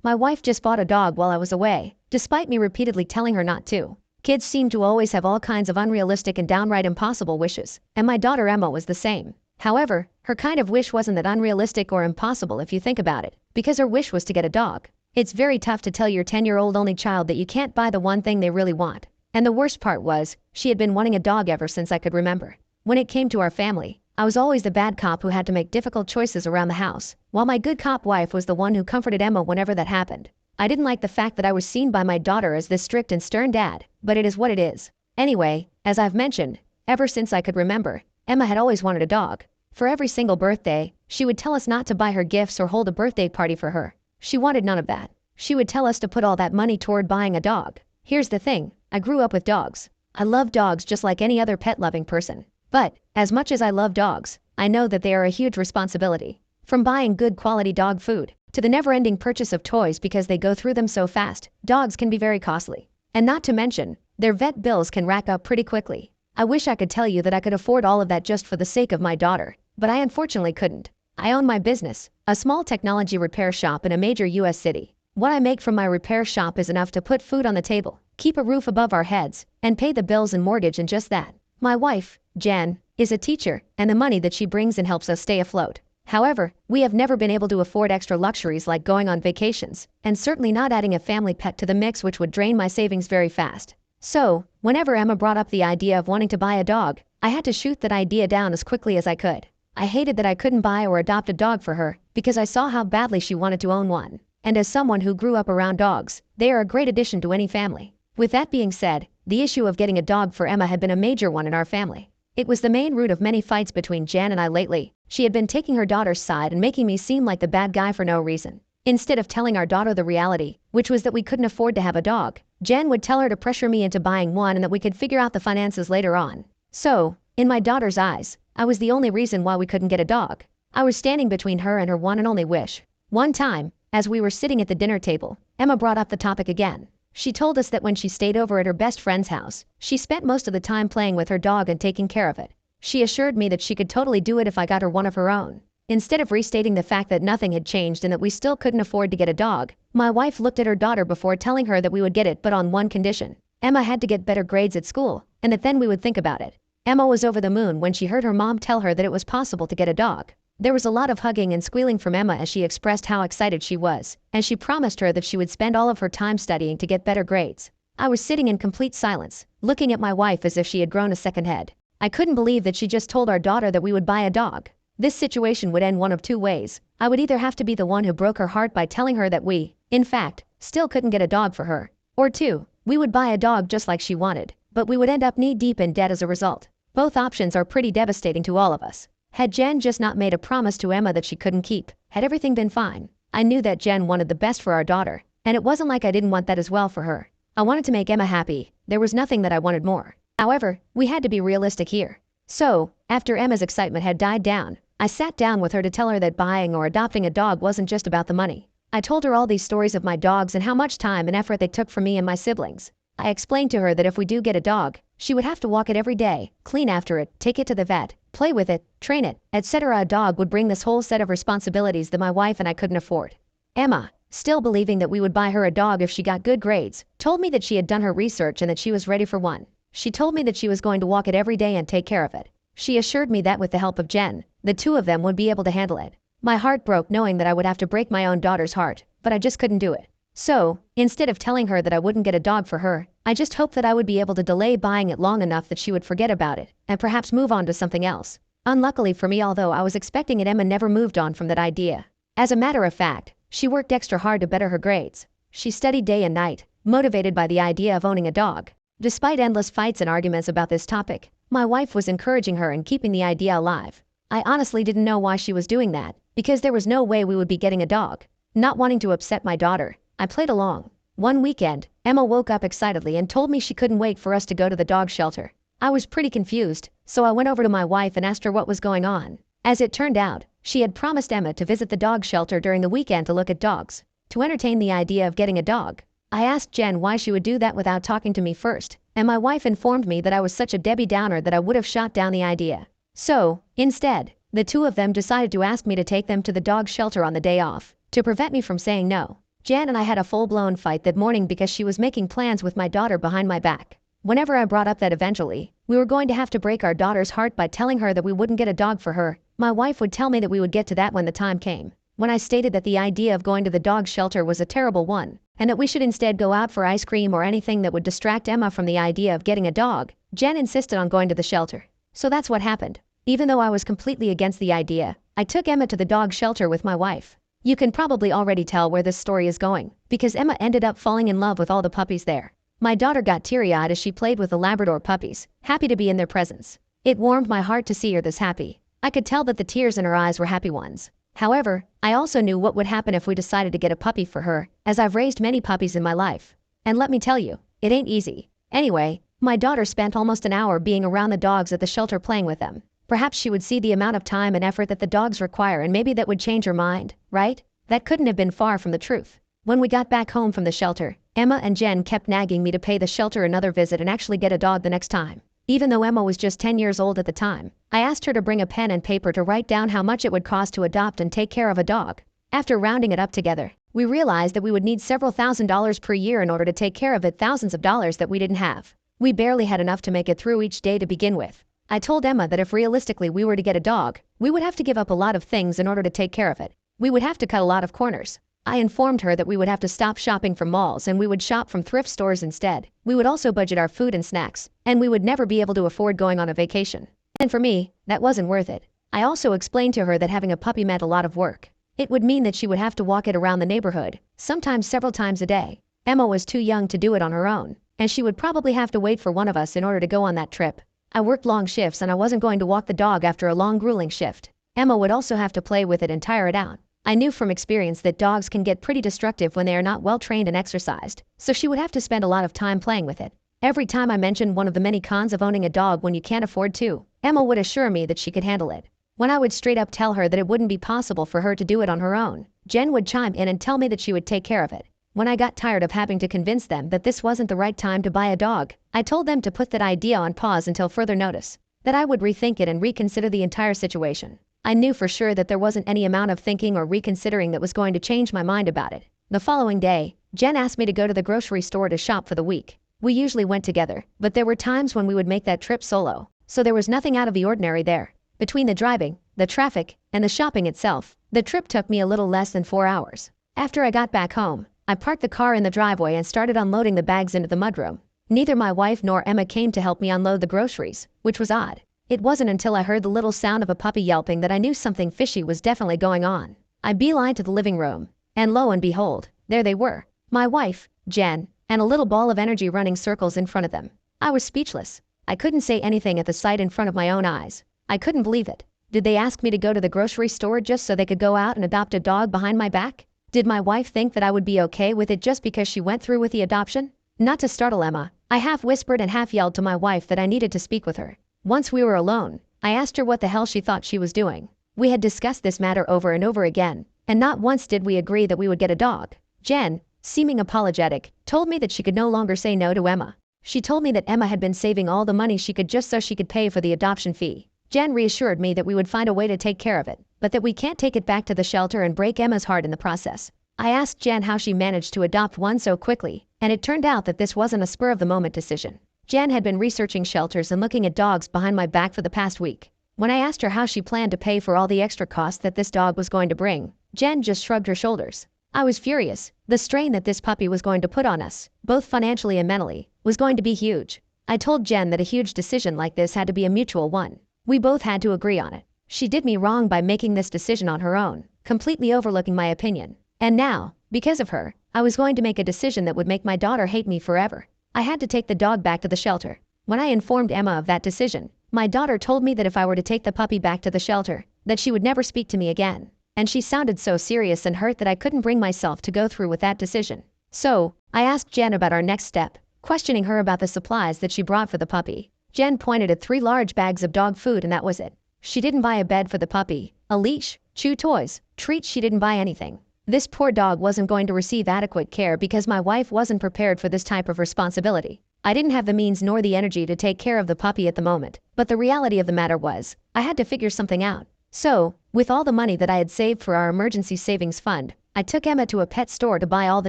My wife just bought a dog while I was away, despite me repeatedly telling her not to. Kids seem to always have all kinds of unrealistic and downright impossible wishes, and my daughter Emma was the same. However, her kind of wish wasn't that unrealistic or impossible if you think about it, because her wish was to get a dog. It's very tough to tell your 10-year-old only child that you can't buy the one thing they really want. And the worst part was, she had been wanting a dog ever since I could remember. When it came to our family, I was always the bad cop who had to make difficult choices around the house, while my good cop wife was the one who comforted Emma whenever that happened. I didn't like the fact that I was seen by my daughter as this strict and stern dad, but it is what it is. Anyway, as I've mentioned, ever since I could remember, Emma had always wanted a dog. For every single birthday, she would tell us not to buy her gifts or hold a birthday party for her. She wanted none of that. She would tell us to put all that money toward buying a dog. Here's the thing, I grew up with dogs. I love dogs just like any other pet-loving person. But, as much as I love dogs, I know that they are a huge responsibility. From buying good quality dog food, to the never-ending purchase of toys because they go through them so fast, dogs can be very costly. And not to mention, their vet bills can rack up pretty quickly. I wish I could tell you that I could afford all of that just for the sake of my daughter, but I unfortunately couldn't. I own my business, a small technology repair shop in a major US city. What I make from my repair shop is enough to put food on the table, keep a roof above our heads, and pay the bills and mortgage and just that. My wife, Jen, is a teacher, and the money that she brings in helps us stay afloat. However, we have never been able to afford extra luxuries like going on vacations, and certainly not adding a family pet to the mix, which would drain my savings very fast. So, whenever Emma brought up the idea of wanting to buy a dog, I had to shoot that idea down as quickly as I could. I hated that I couldn't buy or adopt a dog for her, because I saw how badly she wanted to own one. And as someone who grew up around dogs, they are a great addition to any family. With that being said, the issue of getting a dog for Emma had been a major one in our family. It was the main root of many fights between Jan and I lately. She had been taking her daughter's side and making me seem like the bad guy for no reason. Instead of telling our daughter the reality, which was that we couldn't afford to have a dog, Jan would tell her to pressure me into buying one and that we could figure out the finances later on. So, in my daughter's eyes, I was the only reason why we couldn't get a dog. I was standing between her and her one and only wish. One time, as we were sitting at the dinner table, Emma brought up the topic again. She told us that when she stayed over at her best friend's house, she spent most of the time playing with her dog and taking care of it. She assured me that she could totally do it if I got her one of her own. Instead of restating the fact that nothing had changed and that we still couldn't afford to get a dog, my wife looked at her daughter before telling her that we would get it, but on one condition. Emma had to get better grades at school, and that then we would think about it. Emma was over the moon when she heard her mom tell her that it was possible to get a dog. There was a lot of hugging and squealing from Emma as she expressed how excited she was, and she promised her that she would spend all of her time studying to get better grades. I was sitting in complete silence, looking at my wife as if she had grown a second head. I couldn't believe that she just told our daughter that we would buy a dog. This situation would end one of two ways. I would either have to be the one who broke her heart by telling her that we, in fact, still couldn't get a dog for her. Or two, we would buy a dog just like she wanted, but we would end up knee-deep in debt as a result. Both options are pretty devastating to all of us. Had Jen just not made a promise to Emma that she couldn't keep, had everything been fine. I knew that Jen wanted the best for our daughter, and it wasn't like I didn't want that as well for her. I wanted to make Emma happy. There was nothing that I wanted more. However, we had to be realistic here. So, after Emma's excitement had died down, I sat down with her to tell her that buying or adopting a dog wasn't just about the money. I told her all these stories of my dogs and how much time and effort they took from me and my siblings. I explained to her that if we do get a dog, she would have to walk it every day, clean after it, take it to the vet, play with it, train it, etc. A dog would bring this whole set of responsibilities that my wife and I couldn't afford. Emma, still believing that we would buy her a dog if she got good grades, told me that she had done her research and that she was ready for one. She told me that she was going to walk it every day and take care of it. She assured me that with the help of Jen, the two of them would be able to handle it. My heart broke knowing that I would have to break my own daughter's heart, but I just couldn't do it. So, instead of telling her that I wouldn't get a dog for her, I just hoped that I would be able to delay buying it long enough that she would forget about it, and perhaps move on to something else. Unluckily for me, although I was expecting it, Emma never moved on from that idea. As a matter of fact, she worked extra hard to better her grades. She studied day and night, motivated by the idea of owning a dog. Despite endless fights and arguments about this topic, my wife was encouraging her and keeping the idea alive. I honestly didn't know why she was doing that, because there was no way we would be getting a dog. Not wanting to upset my daughter, I played along. One weekend, Emma woke up excitedly and told me she couldn't wait for us to go to the dog shelter. I was pretty confused, so I went over to my wife and asked her what was going on. As it turned out, she had promised Emma to visit the dog shelter during the weekend to look at dogs, to entertain the idea of getting a dog. I asked Jen why she would do that without talking to me first, and my wife informed me that I was such a Debbie Downer that I would have shot down the idea. So, instead, the two of them decided to ask me to take them to the dog shelter on the day off, to prevent me from saying no. Jan and I had a full-blown fight that morning because she was making plans with my daughter behind my back. Whenever I brought up that eventually we were going to have to break our daughter's heart by telling her that we wouldn't get a dog for her, my wife would tell me that we would get to that when the time came. When I stated that the idea of going to the dog shelter was a terrible one, and that we should instead go out for ice cream or anything that would distract Emma from the idea of getting a dog, Jen insisted on going to the shelter. So that's what happened. Even though I was completely against the idea, I took Emma to the dog shelter with my wife. You can probably already tell where this story is going, because Emma ended up falling in love with all the puppies there. My daughter got teary-eyed as she played with the Labrador puppies, happy to be in their presence. It warmed my heart to see her this happy. I could tell that the tears in her eyes were happy ones. However, I also knew what would happen if we decided to get a puppy for her, as I've raised many puppies in my life. And let me tell you, it ain't easy. Anyway, my daughter spent almost an hour being around the dogs at the shelter playing with them. Perhaps she would see the amount of time and effort that the dogs require and maybe that would change her mind, right? That couldn't have been far from the truth. When we got back home from the shelter, Emma and Jen kept nagging me to pay the shelter another visit and actually get a dog the next time. Even though Emma was just 10 years old at the time, I asked her to bring a pen and paper to write down how much it would cost to adopt and take care of a dog. After rounding it up together, we realized that we would need several $1,000s per year in order to take care of it, thousands of dollars that we didn't have. We barely had enough to make it through each day to begin with. I told Emma that if realistically we were to get a dog, we would have to give up a lot of things in order to take care of it. We would have to cut a lot of corners. I informed her that we would have to stop shopping from malls and we would shop from thrift stores instead. We would also budget our food and snacks, and we would never be able to afford going on a vacation. And for me, that wasn't worth it. I also explained to her that having a puppy meant a lot of work. It would mean that she would have to walk it around the neighborhood, sometimes several times a day. Emma was too young to do it on her own, and she would probably have to wait for one of us in order to go on that trip. I worked long shifts and I wasn't going to walk the dog after a long grueling shift. Emma would also have to play with it and tire it out. I knew from experience that dogs can get pretty destructive when they are not well trained and exercised, so she would have to spend a lot of time playing with it. Every time I mentioned one of the many cons of owning a dog when you can't afford to, Emma would assure me that she could handle it. When I would straight up tell her that it wouldn't be possible for her to do it on her own, Jen would chime in and tell me that she would take care of it. When I got tired of having to convince them that this wasn't the right time to buy a dog, I told them to put that idea on pause until further notice, that I would rethink it and reconsider the entire situation. I knew for sure that there wasn't any amount of thinking or reconsidering that was going to change my mind about it. The following day, Jen asked me to go to the grocery store to shop for the week. We usually went together, but there were times when we would make that trip solo, so there was nothing out of the ordinary there. Between the driving, the traffic, and the shopping itself, the trip took me a little less than 4 hours. After I got back home, I parked the car in the driveway and started unloading the bags into the mudroom. Neither my wife nor Emma came to help me unload the groceries, which was odd. It wasn't until I heard the little sound of a puppy yelping that I knew something fishy was definitely going on. I beelined to the living room, and lo and behold, there they were. My wife, Jen, and a little ball of energy running circles in front of them. I was speechless. I couldn't say anything at the sight in front of my own eyes. I couldn't believe it. Did they ask me to go to the grocery store just so they could go out and adopt a dog behind my back? Did my wife think that I would be okay with it just because she went through with the adoption? Not to startle Emma, I half whispered and half yelled to my wife that I needed to speak with her. Once we were alone, I asked her what the hell she thought she was doing. We had discussed this matter over and over again, and not once did we agree that we would get a dog. Jen, seeming apologetic, told me that she could no longer say no to Emma. She told me that Emma had been saving all the money she could just so she could pay for the adoption fee. Jen reassured me that we would find a way to take care of it, but that we can't take it back to the shelter and break Emma's heart in the process. I asked Jen how she managed to adopt one so quickly, and it turned out that this wasn't a spur-of-the-moment decision. Jen had been researching shelters and looking at dogs behind my back for the past week. When I asked her how she planned to pay for all the extra costs that this dog was going to bring, Jen just shrugged her shoulders. I was furious. The strain that this puppy was going to put on us, both financially and mentally, was going to be huge. I told Jen that a huge decision like this had to be a mutual one. We both had to agree on it. She did me wrong by making this decision on her own, completely overlooking my opinion. And now, because of her, I was going to make a decision that would make my daughter hate me forever. I had to take the dog back to the shelter. When I informed Emma of that decision, my daughter told me that if I were to take the puppy back to the shelter, that she would never speak to me again. And she sounded so serious and hurt that I couldn't bring myself to go through with that decision. So, I asked Jen about our next step, questioning her about the supplies that she brought for the puppy. Jen pointed at 3 large bags of dog food and that was it. She didn't buy a bed for the puppy, a leash, chew toys, treats. She didn't buy anything. This poor dog wasn't going to receive adequate care because my wife wasn't prepared for this type of responsibility. I didn't have the means nor the energy to take care of the puppy at the moment, but the reality of the matter was, I had to figure something out. So, with all the money that I had saved for our emergency savings fund, I took Emma to a pet store to buy all the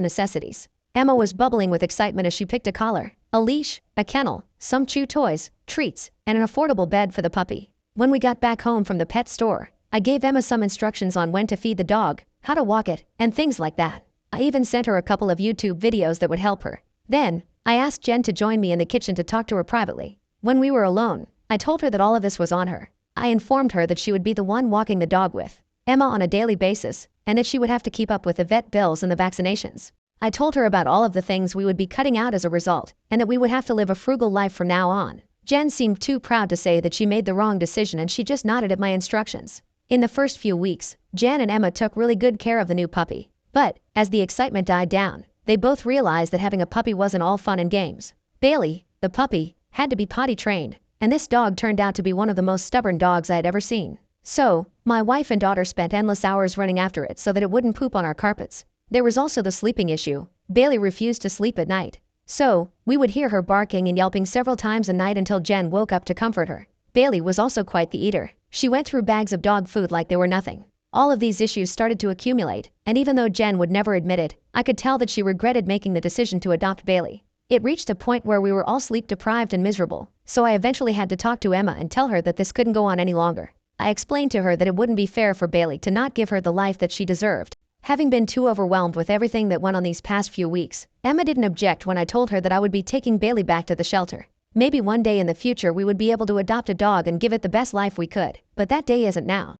necessities. Emma was bubbling with excitement as she picked a collar, a leash, a kennel, some chew toys, treats, and an affordable bed for the puppy. When we got back home from the pet store, I gave Emma some instructions on when to feed the dog, how to walk it, and things like that. I even sent her a couple of YouTube videos that would help her. Then, I asked Jen to join me in the kitchen to talk to her privately. When we were alone, I told her that all of this was on her. I informed her that she would be the one walking the dog with Emma on a daily basis, and that she would have to keep up with the vet bills and the vaccinations. I told her about all of the things we would be cutting out as a result, and that we would have to live a frugal life from now on. Jen seemed too proud to say that she made the wrong decision, and she just nodded at my instructions. In the first few weeks, Jen and Emma took really good care of the new puppy. But, as the excitement died down, they both realized that having a puppy wasn't all fun and games. Bailey, the puppy, had to be potty trained, and this dog turned out to be one of the most stubborn dogs I had ever seen. So, my wife and daughter spent endless hours running after it so that it wouldn't poop on our carpets. There was also the sleeping issue. Bailey refused to sleep at night. So, we would hear her barking and yelping several times a night until Jen woke up to comfort her. Bailey was also quite the eater. She went through bags of dog food like they were nothing. All of these issues started to accumulate, and even though Jen would never admit it, I could tell that she regretted making the decision to adopt Bailey. It reached a point where we were all sleep deprived and miserable, so I eventually had to talk to Emma and tell her that this couldn't go on any longer. I explained to her that it wouldn't be fair for Bailey to not give her the life that she deserved. Having been too overwhelmed with everything that went on these past few weeks, Emma didn't object when I told her that I would be taking Bailey back to the shelter. Maybe one day in the future we would be able to adopt a dog and give it the best life we could, but that day isn't now.